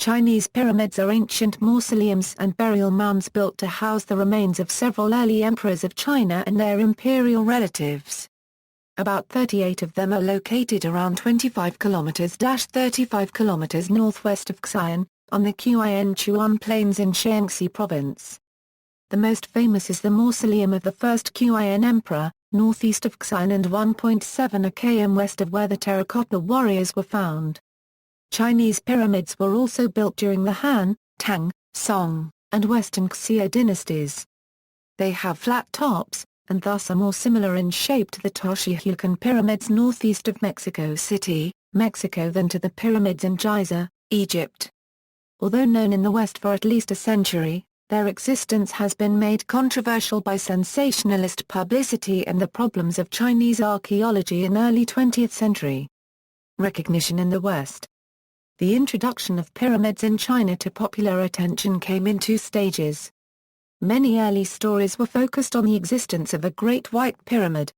Chinese pyramids are ancient mausoleums and burial mounds built to house the remains of several early emperors of China and their imperial relatives. About 38 of them are located around 25 kilometers-35 kilometers northwest of Xi'an, on the Qin Chuan Plains in Shaanxi Province. The most famous is the Mausoleum of the First Qin Emperor, northeast of Xi'an and 1.7 km west of where the Terracotta Warriors were found. Chinese pyramids were also built during the Han, Tang, Song, and Western Xia dynasties. They have flat tops, and thus are more similar in shape to the Teotihuacan pyramids northeast of Mexico City, Mexico than to the pyramids in Giza, Egypt. Although known in the West for at least a century, their existence has been made controversial by sensationalist publicity and the problems of Chinese archaeology in early 20th century. Recognition in the West. The introduction of pyramids in China to popular attention came in two stages. Many early stories were focused on the existence of a Great White Pyramid.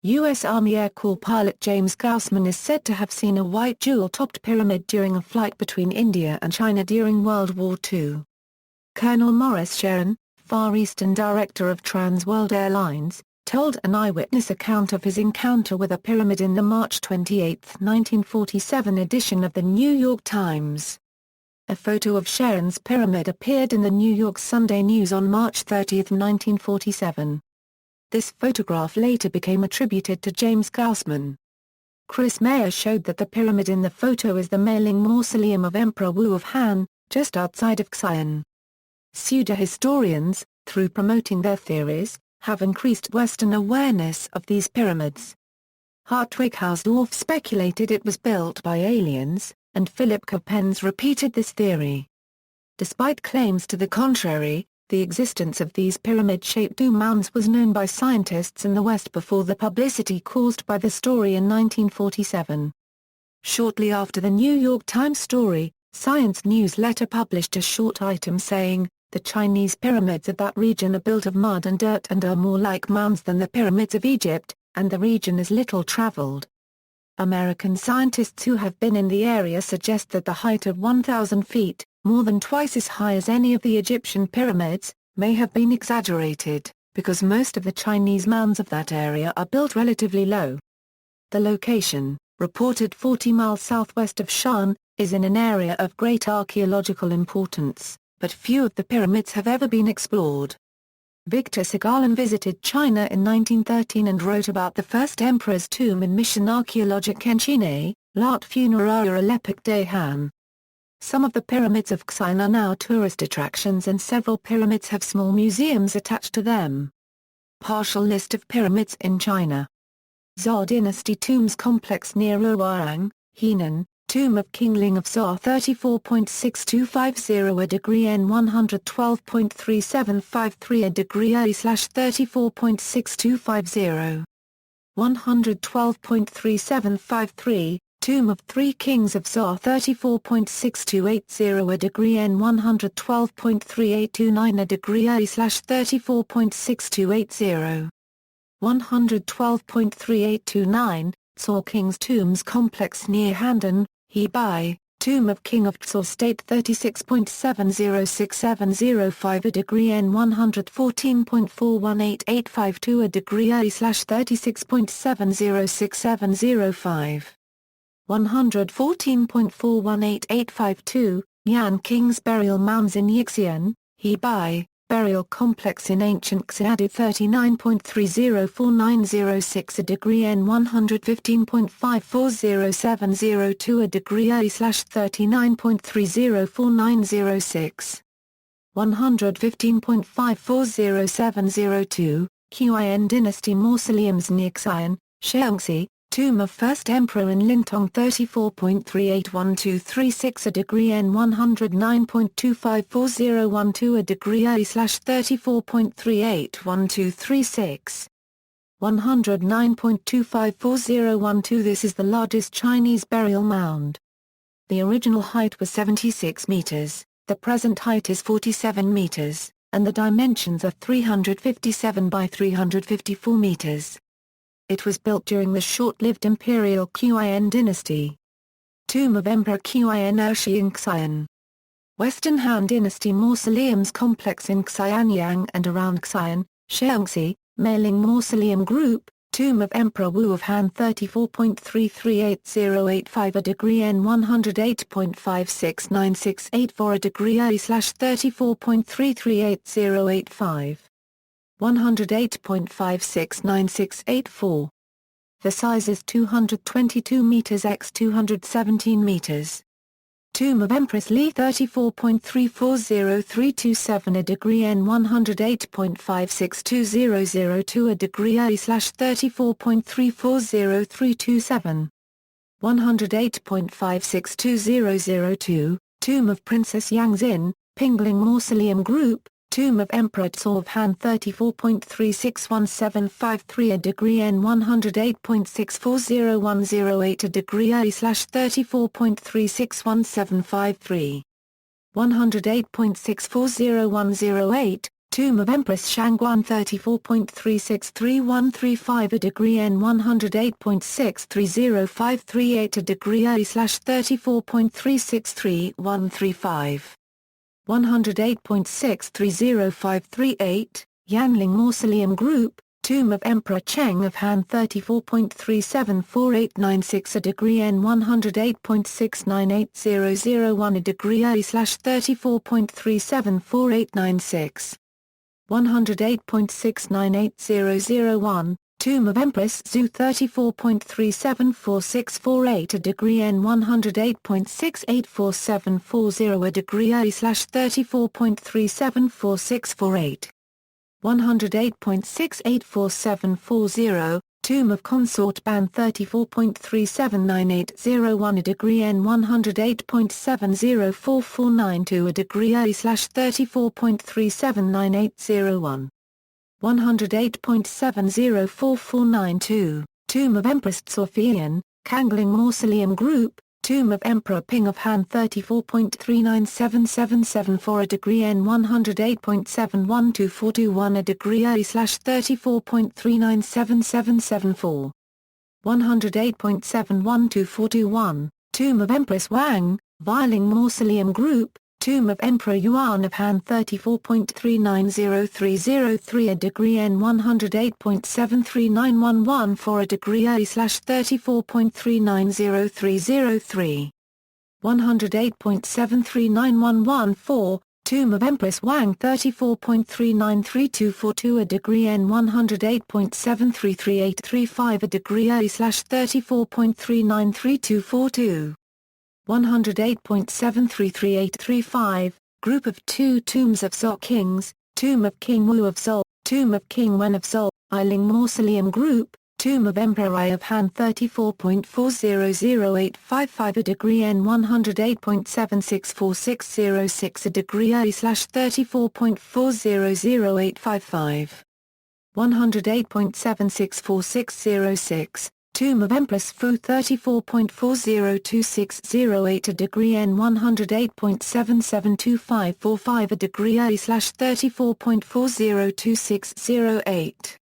U.S. Army Air Corps pilot James Gaussman is said to have seen a white jewel-topped pyramid during a flight between India and China during World War II. Colonel Maurice Xi'an, Far Eastern director of Trans World Airlines, told an eyewitness account of his encounter with a pyramid in the March 28, 1947 edition of the New York Times. A photo of Xi'an's pyramid appeared in the New York Sunday News on March 30, 1947. This photograph later became attributed to James Gaussman. Chris Mayer showed that the pyramid in the photo is the Meiling Mausoleum of Emperor Wu of Han, just outside of Xi'an. Pseudo-historians, through promoting their theories, have increased Western awareness of these pyramids. Hartwig Hausdorff speculated it was built by aliens, and Philip Coppens repeated this theory. Despite claims to the contrary, the existence of these pyramid-shaped mounds was known by scientists in the West before the publicity caused by the story in 1947. Shortly after the New York Times story, Science newsletter published a short item saying, "The Chinese pyramids of that region are built of mud and dirt and are more like mounds than the pyramids of Egypt, and the region is little traveled." American scientists who have been in the area suggest that the height of 1,000 feet, more than twice as high as any of the Egyptian pyramids, may have been exaggerated, because most of the Chinese mounds of that area are built relatively low. The location, reported 40 miles southwest of Xi'an, is in an area of great archaeological importance, but few of the pyramids have ever been explored. Victor Segalin visited China in 1913 and wrote about the first emperor's tomb in Mission archéologique en Chine, l'art funéraire à l'époque des Han. Some of the pyramids of Xi'an are now tourist attractions and several pyramids have small museums attached to them. Partial list of pyramids in China. Zhou Dynasty Tombs Complex near Luoyang, Henan, Tomb of King Ling of Zhou 34.6250 a degree N 112.3753 a degree A/34.6250. 112.3753, Tomb of Three Kings of Zhou 34.6280 a degree N 112.3829 a degree A/34.6280. 112.3829, Zhou King's Tombs Complex near Handan, Hebei, Tomb of King of Zhou State 36.706705 a degree N 114.418852 a degree A/36.706705. 114.418852, Yan King's Burial Mounds in Yixian, Hebei, Burial Complex in Ancient Xiadu 39.304906 a degree N 115.540702 a degree A/39.304906. 115.540702, Qin Dynasty Mausoleums near Xi'an, Shaanxi, Tomb of First Emperor in Lintong 34.381236 a degree N 109.254012 a degree A/34.381236. 109.254012 This is the largest Chinese burial mound. The original height was 76 meters, the present height is 47 meters, and the dimensions are 357 by 354 meters. It was built during the short-lived imperial Qin dynasty. Tomb of Emperor Qin Shi in Xi'an. Western Han Dynasty Mausoleums Complex in Xianyang and around Xi'an, Shaanxi, Mailing Mausoleum Group, Tomb of Emperor Wu of Han 34.338085 a degree N 108.569684 a degree A/34.338085. 108.569684. The size is 222 meters x 217 meters. Tomb of Empress Li 34.340327 a degree N 108.562002 a degree A/34.340327. 108.562002, Tomb of Princess Yang Xin, Pingling Mausoleum Group, Tomb of Emperor Tso of Han 34.361753 a degree N 108.640108 a degree A/34.361753. 108.640108, Tomb of Empress Shangguan 34.363135 a degree N 108.630538 a degree A/34.363135. 108.630538, Yanling Mausoleum Group, Tomb of Emperor Cheng of Han 34.374896 a degree N 108.698001 a degree A/34.374896. 108.698001, Tomb of Empress Zhu 34.374648 a degree N 108.684740 a degree A/34.374648. 108.684740, Tomb of Consort Ban 34.379801 a degree N 108.704492 a degree A/34.379801. 108.704492, Tomb of Empress Tsofian, Kangling Mausoleum Group, Tomb of Emperor Ping of Han 34.397774 a degree N 108.712421 a degree A/34.397774. 108.712421, Tomb of Empress Wang, Viling Mausoleum Group, Tomb of Emperor Yuan of Han 34.390303 a degree N 108.739114 a degree A/34.390303. 108.739114, Tomb of Empress Wang 34.393242 a degree N 108.733835 a degree A/34.393242. 108.733835, Group of Two Tombs of Zhou Kings, Tomb of King Wu of Zhou, Tomb of King Wen of Zhou, Yiling Mausoleum Group, Tomb of Emperor Ai of Han 34.400855 a degree N 108.764606 a degree A/34.400855. 108.764606, Tomb of Empress Fu 34.402608 a degree N 108.772545 a degree A/34.402608.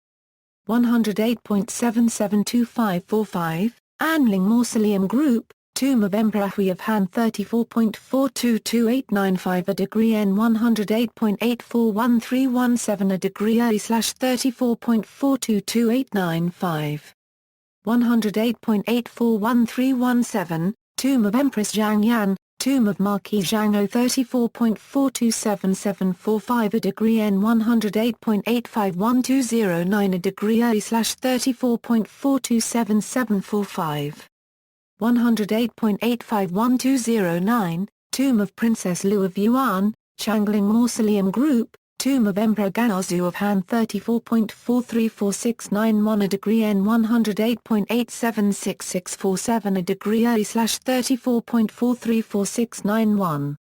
108.772545, Anling Mausoleum Group, Tomb of Emperor Hui of Han 34.422895 a degree N 108.841317 a degree A/34.422895. 108.841317, Tomb of Empress Zhang Yan, Tomb of Marquis Zhang O 34.427745 a degree N 108.851209 a degree A/34.427745. 108.851209, Tomb of Princess Lu of Yuan, Changling Mausoleum Group, Tomb of Emperor Gaozu of Han 34.434691 a degree N 108.876647 a degree A/34.434691.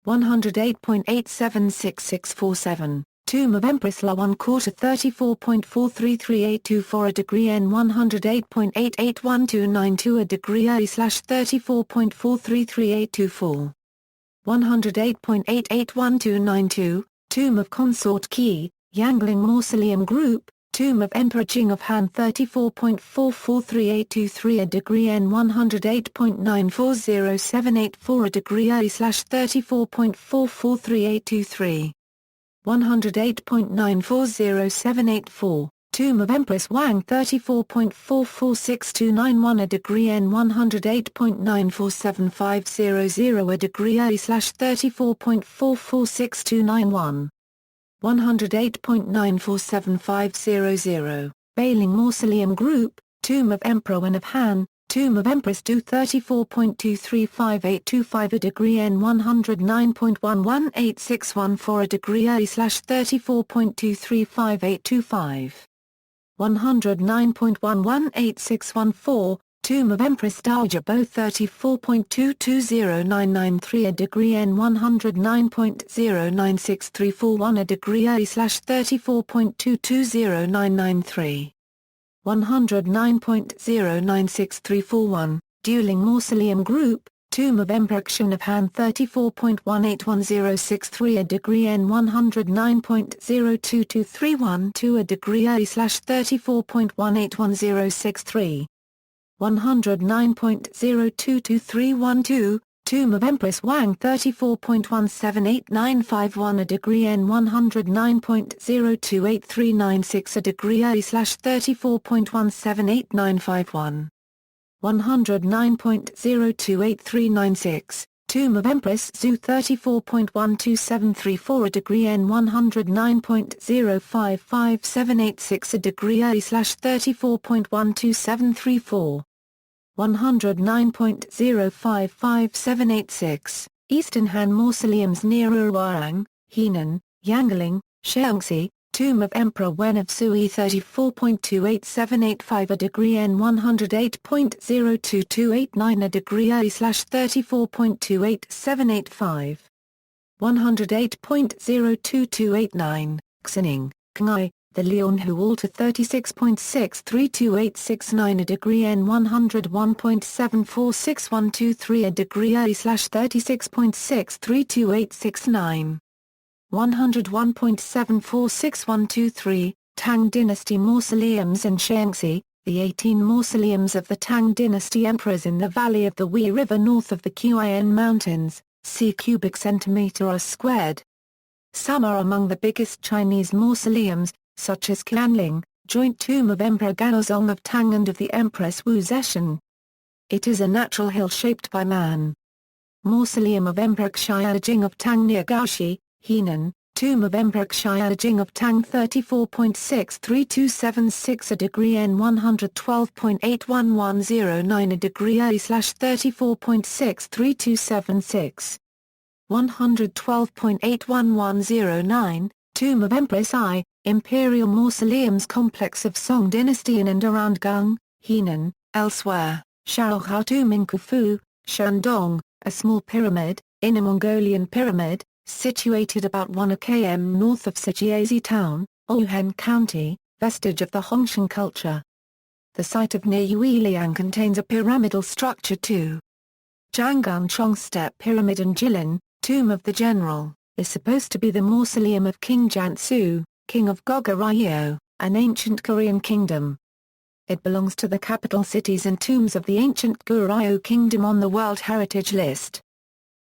108.876647, Tomb of Empress La 1/4 34.433824 a degree N 108.881292 a degree A/34.433824. 108.881292, Tomb of Consort Qi, Yangling Mausoleum Group, Tomb of Emperor Jing of Han 34.443823 a degree N 108.940784 a degree A/34.443823. 108.940784. Tomb of Empress Wang 34.446291 a degree N 108.947500 a degree A/34.446291. 108.947500. Bailing Mausoleum Group, Tomb of Emperor Wen of Han, Tomb of Empress Du 34.235825 a degree N 109.118614 a degree A/34.235825. 109.118614. Tomb of Empress Dowager Bo 34.220993 a degree N 109.096341 a degree A/34.220993. 109.096341. Dueling Mausoleum Group, Tomb of Emperor Xian of Han 34.181063 a degree N 109.022312 a degree A/34.181063. 109.022312. Tomb of Empress Wang 34.178951 a degree N 109.028396 a degree A/34.178951. 109.028396. Tomb of Empress Zhu 34.12734 a degree N 109.055786 a degree A/34.12734. 109.055786. Eastern Han Mausoleums near Urwang, Henan, Yangling, Shaanxi. Tomb of Emperor Wen of Sui 34.28785 a degree N 108.02289 a degree A/34.28785. 108.02289. Xining, Qinghai, the Lianhu Altar 36.632869 a degree N 101.746123 a degree A/36.632869. 101.746123. Tang Dynasty Mausoleums in Shaanxi, the 18 mausoleums of the Tang Dynasty emperors in the valley of the Hui River north of the Qian Mountains, c cubic centimeter or squared. Some are among the biggest Chinese mausoleums, such as Qianling, joint tomb of Emperor Gaozong of Tang and of the Empress Wu Zetian. It is a natural hill shaped by man. Mausoleum of Emperor Xiaojing of Tang near Gaoxi, Henan, Tomb of Emperor Xiaojing of Tang 34.63276 a degree N 112.81109 a degree A/34.63276. 112.81109. Tomb of Empress I, Imperial Mausoleums Complex of Song Dynasty in and around Gung, Henan. Elsewhere, Shaohao Tomb in Khufu, Shandong, a small pyramid, Inner Mongolian pyramid, situated about 1 km north of Sijiazi town, Ouyuan County, vestige of the Hongshan culture. The site of near Yuiliang contains a pyramidal structure too. Jangan Chong Step Pyramid in Jilin, Tomb of the General, is supposed to be the mausoleum of King Jansu, king of Goguryeo, an ancient Korean kingdom. It belongs to the capital cities and tombs of the ancient Goryeo kingdom on the World Heritage List.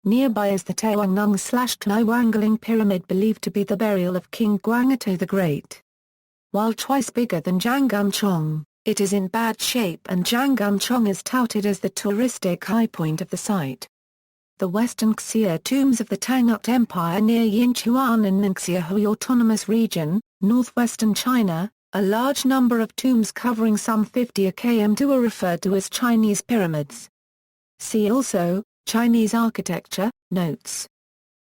Nearby is the Teotihuacan/Teotihuacan pyramid believed to be the burial of King Guangxu the Great. While twice bigger than Jangan Chong, it is in bad shape and Jangan Chong is touted as the touristic high point of the site. The Western Xia tombs of the Tanguk Empire near Yinchuan and Ningxia Hui Autonomous Region, northwestern China, a large number of tombs covering some 50 km are referred to as Chinese pyramids. See also, Chinese architecture, notes.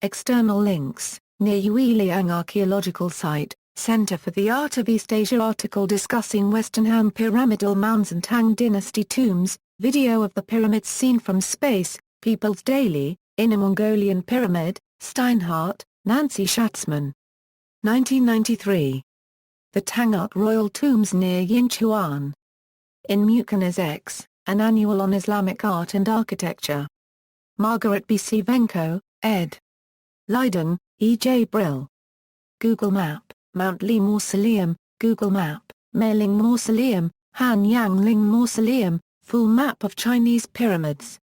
External links, near Yuiliang Archaeological Site, Center for the Art of East Asia article discussing Western Han pyramidal mounds and Tang Dynasty tombs, video of the pyramids seen from space, People's Daily, Inner Mongolian Pyramid, Steinhardt, Nancy Schatzman. 1993. The Tanguk Royal Tombs near Yinchuan. In Mukhanas X, an annual on Islamic art and architecture. Margaret B. Sivenko, ed. Leiden, E. J. Brill. Google Map, Mount Lee Mausoleum, Google Map, Meiling Mausoleum, Han Yang Ling Mausoleum, full map of Chinese pyramids.